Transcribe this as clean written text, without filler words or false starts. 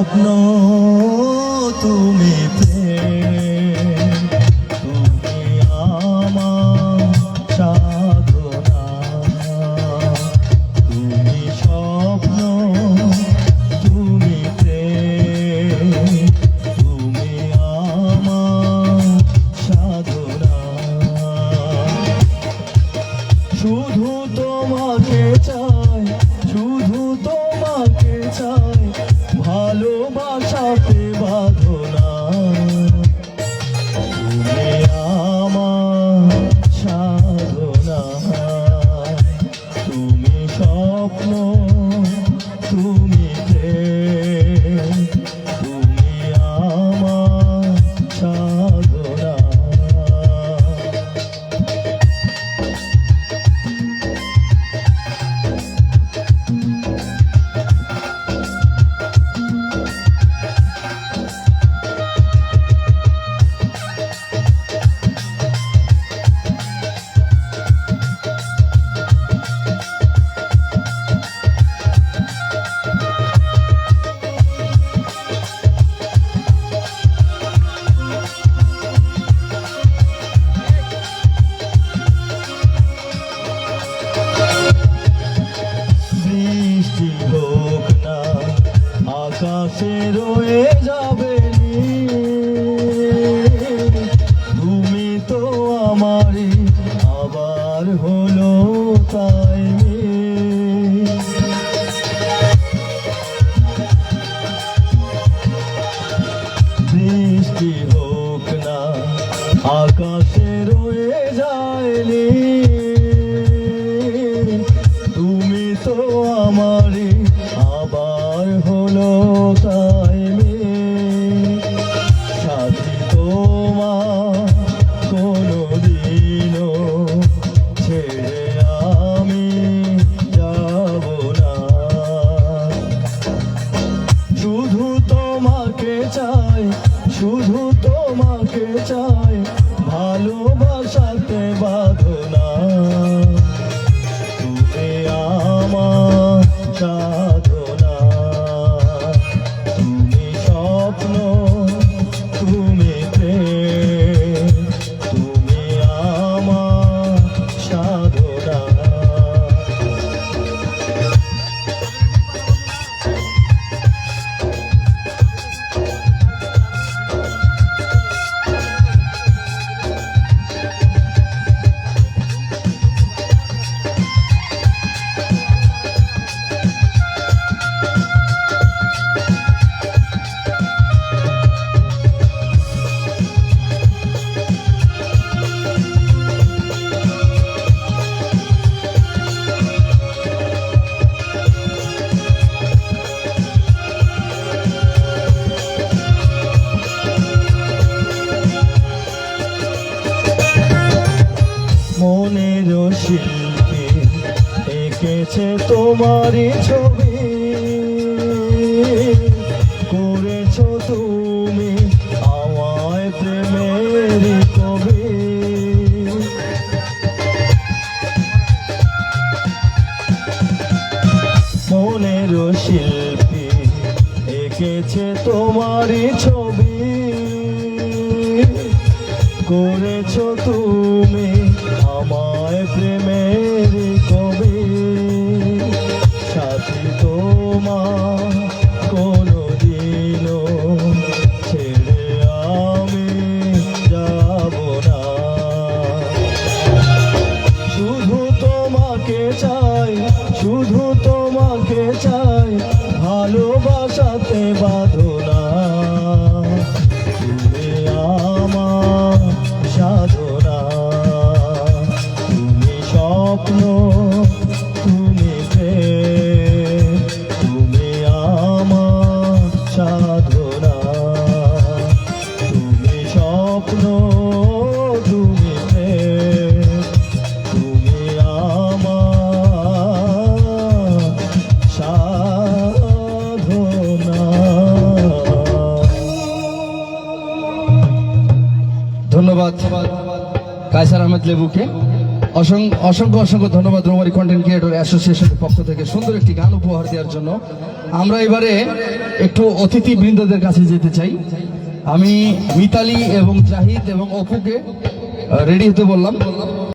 স্বপ্ন তুমি প্রেম, তুমি আমার সাধনা, তুমি স্বপ্ন তুমি প্রেম, তুমি আমার সাধনা। শুধু তোমাকে চাই, শুধু তোমাকে চাই, ভালোবাসাতে বাঁধনা, তুমি আমার সাধনা, তুমি স্বপ্ন তুমি প্রেম, তুমি আমার সাধনা। বৃষ্টি হোক না আকাশে রয়ে যাবে তুমি তো আমারই, আবার হলো তাই বৃষ্টি হোক না আকাশে রয়ে যায়নি, তুমি তো আমারই, আবার হলো তাই সাথী তোমার কোনদিনও ছেড়ে আমি যাব না। শুধু তোমাকে চাই, শুধু তোমাকে চাই, ভালোবাসাতে বাঁধনা, তুমি আমার সাধনা, তুমি স্বপ্ন তুমি প্রেম, তুমি আমার সাধনা। মনের শিল্পী এঁকেছে তোমারই ছবি, করেছো তুমি আমায় প্রেমের কবি। মনের শিল্পী এঁকেছে তোমারই ছবি, করেছো তুমি আমায় প্রেমের কবি। সাথী তোমার কোনদিনও ছেড়ে আমি যাব না। শুধু তোমাকে চাই, শুধু তোমাকে চাই, ভালোবাসাতে বাঁধনা, তুমি আমার সাধনা, তুমি স্বপ্ন তুমি প্রেম, তুমি আমার সাধনা, তুমি স্বপ্ন তুমি প্রেম, তুমি আমার সাধনা। ধন্যবাদ কায়সার আহমেদ লেবুকে, অসংখ্য অসংখ্য ধন্যবাদ রৌমারী কন্টেন্ট ক্রিয়েটর অ্যাসোসিয়েশনের পক্ষ থেকে সুন্দর একটি গান উপহার দেওয়ার জন্য। আমরা এবারে একটু অতিথি বৃন্দদের কাছে যেতে চাই। আমি মিতালি এবং জাহিদ এবং অপুকে রেডি হতে বললাম।